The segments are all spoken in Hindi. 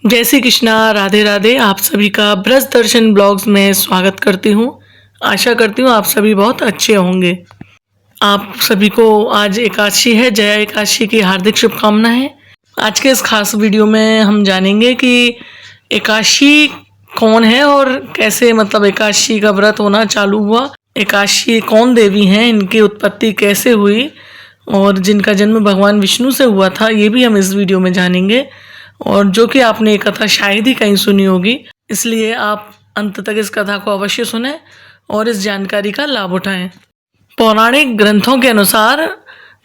जय श्री कृष्णा, राधे राधे। आप सभी का ब्रज दर्शन ब्लॉग्स में स्वागत करती हूँ। आशा करती हूँ आप सभी बहुत अच्छे होंगे। आप सभी को आज एकादशी है, जया एकादशी की हार्दिक शुभकामनाएं। आज के इस खास वीडियो में हम जानेंगे कि एकादशी कौन है और कैसे एकादशी का व्रत होना चालू हुआ, एकादशी कौन देवी हैं, इनकी उत्पत्ति कैसे हुई और जिनका जन्म भगवान विष्णु से हुआ था, ये भी हम इस वीडियो में जानेंगे। और जो कि आपने ये कथा शायद ही कहीं सुनी होगी, इसलिए आप अंत तक इस कथा को अवश्य सुने और इस जानकारी का लाभ उठाएं। पौराणिक ग्रंथों के अनुसार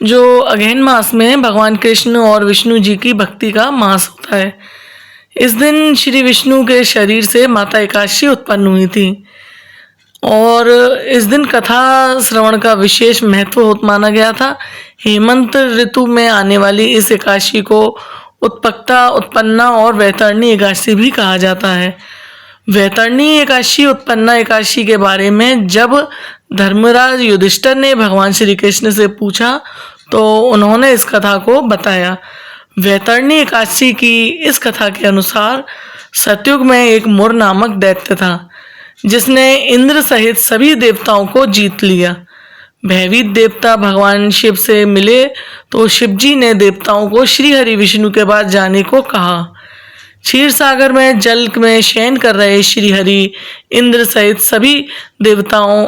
जो अगहन मास में भगवान कृष्ण और विष्णु जी की भक्ति का मास होता है। इस दिन श्री विष्णु के शरीर से माता एकादशी उत्पन्न हुई थी और इस दिन कथा श्रवण का विशेष महत्व माना गया था। हेमंत ऋतु में आने वाली इस एकादशी को उत्पक्ता, उत्पन्ना और वैतरणी एकादशी भी कहा जाता है। वैतरणी एकादशी, उत्पन्ना एकादशी के बारे में जब धर्मराज युधिष्ठिर ने भगवान श्री कृष्ण से पूछा तो उन्होंने इस कथा को बताया। वैतरणी एकादशी की इस कथा के अनुसार सतयुग में एक मुर नामक दैत्य था जिसने इंद्र सहित सभी देवताओं को जीत लिया। भयभीत देवता भगवान शिव से मिले तो शिव जी ने देवताओं को श्री हरि विष्णु के पास जाने को कहा। क्षीर सागर में जल में शयन कर रहे श्री हरि इंद्र सहित सभी देवताओं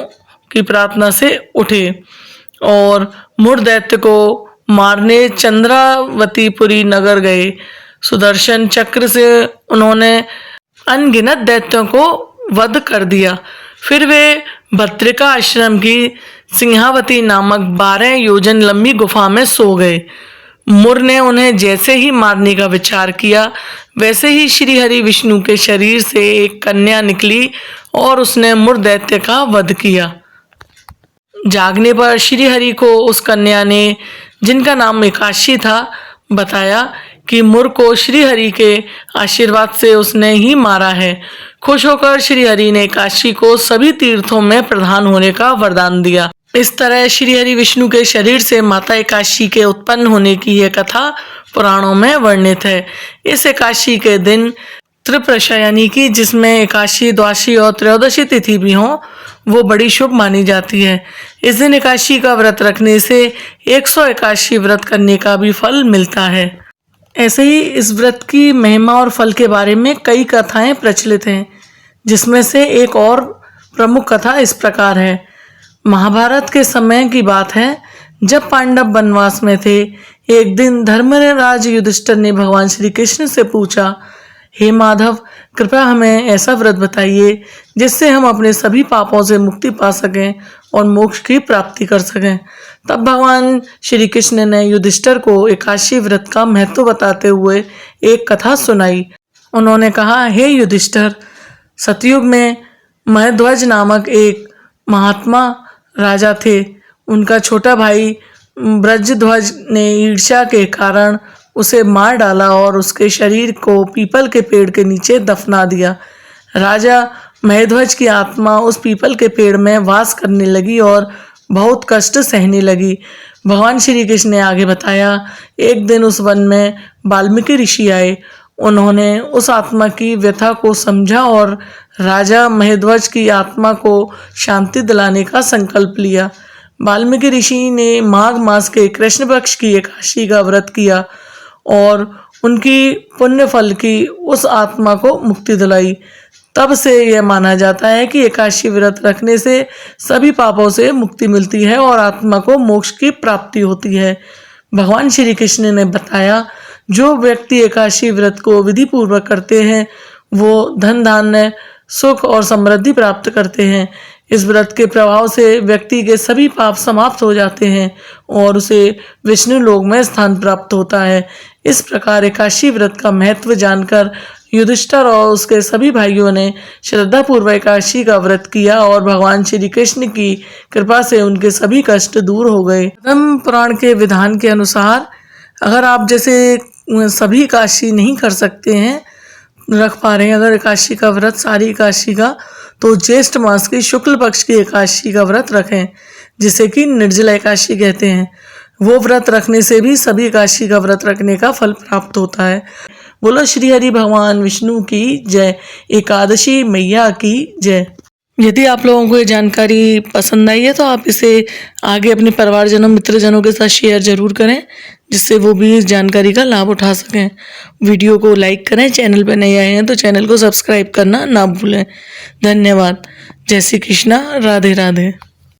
की प्रार्थना से उठे और मुर दैत्य को मारने चंद्रावतीपुरी नगर गए। सुदर्शन चक्र से उन्होंने अनगिनत दैत्यों को वध कर दिया। फिर वे भद्रिका आश्रम की सिंहावती नामक 12 योजन लंबी गुफा में सो गए। मुर ने उन्हें जैसे ही मारने का विचार किया, वैसे ही श्री हरि विष्णु के शरीर से एक कन्या निकली और उसने मुर दैत्य का वध किया। जागने पर श्री हरि को उस कन्या ने, जिनका नाम एकादशी था, बताया कि मुर को श्री हरि के आशीर्वाद से उसने ही मारा है। खुश होकर श्री हरि ने एकादशी को सभी तीर्थों में प्रधान होने का वरदान दिया। इस तरह श्री हरि विष्णु के शरीर से माता एकादशी के उत्पन्न होने की यह कथा पुराणों में वर्णित है। इस एकादशी के दिन त्रिप्रशयनी की, जिसमें एकादशी, द्वादशी और त्रयोदशी तिथि भी हों, वो बड़ी शुभ मानी जाती है। इस दिन एकादशी का व्रत रखने से 100 एकादशी व्रत करने का भी फल मिलता है। ऐसे ही इस व्रत की महिमा और फल के बारे में कई कथाएं प्रचलित हैं, जिसमें से एक और प्रमुख कथा इस प्रकार है। महाभारत के समय की बात है, जब पांडव वनवास में थे। एक दिन धर्मराज युधिष्ठिर ने भगवान श्री कृष्ण से पूछा, हे माधव, कृपया हमें ऐसा व्रत बताइए जिससे हम अपने सभी पापों से मुक्ति पा सकें और मोक्ष की प्राप्ति कर सकें। तब भगवान श्री कृष्ण ने युधिष्ठिर को एकादशी व्रत का महत्व बताते हुए एक कथा सुनाई। उन्होंने कहा, हे युधिष्ठिर, सतयुग में महेध्वज नामक एक महात्मा राजा थे। उनका छोटा भाई ब्रजध्वज ने ईर्ष्या के कारण उसे मार डाला और उसके शरीर को पीपल के पेड़ के नीचे दफना दिया। राजा महेध्वज की आत्मा उस पीपल के पेड़ में वास करने लगी और बहुत कष्ट सहने लगी। भगवान श्री कृष्ण ने आगे बताया, एक दिन उस वन में वाल्मीकि ऋषि आए। उन्होंने उस आत्मा की व्यथा को समझा और राजा महेध्वज की आत्मा को शांति दिलाने का संकल्प लिया। वाल्मीकि ऋषि ने माघ मास के कृष्ण पक्ष की एकादशी का व्रत किया और उनकी पुण्य फल की उस आत्मा को मुक्ति दिलाई। तब से यह माना जाता है कि एकादशी व्रत रखने से सभी पापों से मुक्ति मिलती है और आत्मा को मोक्ष की प्राप्ति होती है। भगवान श्री कृष्ण ने बताया, जो व्यक्ति एकादशी व्रत को विधि पूर्वक करते हैं वो धन धान्य, सुख और समृद्धि प्राप्त करते हैं। इस व्रत के प्रभाव से व्यक्ति के सभी पाप समाप्त हो जाते हैं और उसे विष्णु लोक में स्थान प्राप्त होता है। इस प्रकार एकादशी व्रत का महत्व जानकर युधिष्ठिर और उसके सभी भाइयों ने श्रद्धापूर्वक एकादशी का व्रत किया और भगवान श्री कृष्ण की कृपा से उनके सभी कष्ट दूर हो गए। धर्म पुराण के विधान के अनुसार अगर आप जैसे सभी एकादशी नहीं कर सकते हैं, रख पा रहे हैं अगर एकादशी का व्रत, सारी एकादशी का, तो ज्येष्ठ मास की शुक्ल पक्ष की एकादशी का व्रत रखें, जिसे कि निर्जला एकादशी कहते हैं। वो व्रत रखने से भी सभी एकादशी का व्रत रखने का फल प्राप्त होता है। बोलो श्री हरि भगवान विष्णु की जय, एकादशी मैया की जय। यदि आप लोगों को ये जानकारी पसंद आई है तो आप इसे आगे अपने परिवारजनों मित्रजनों के साथ शेयर जरूर करें, जिससे वो भी इस जानकारी का लाभ उठा सकें। वीडियो को लाइक करें, चैनल पर नए आए हैं तो चैनल को सब्सक्राइब करना ना भूलें। धन्यवाद। जय श्री कृष्णा, राधे राधे।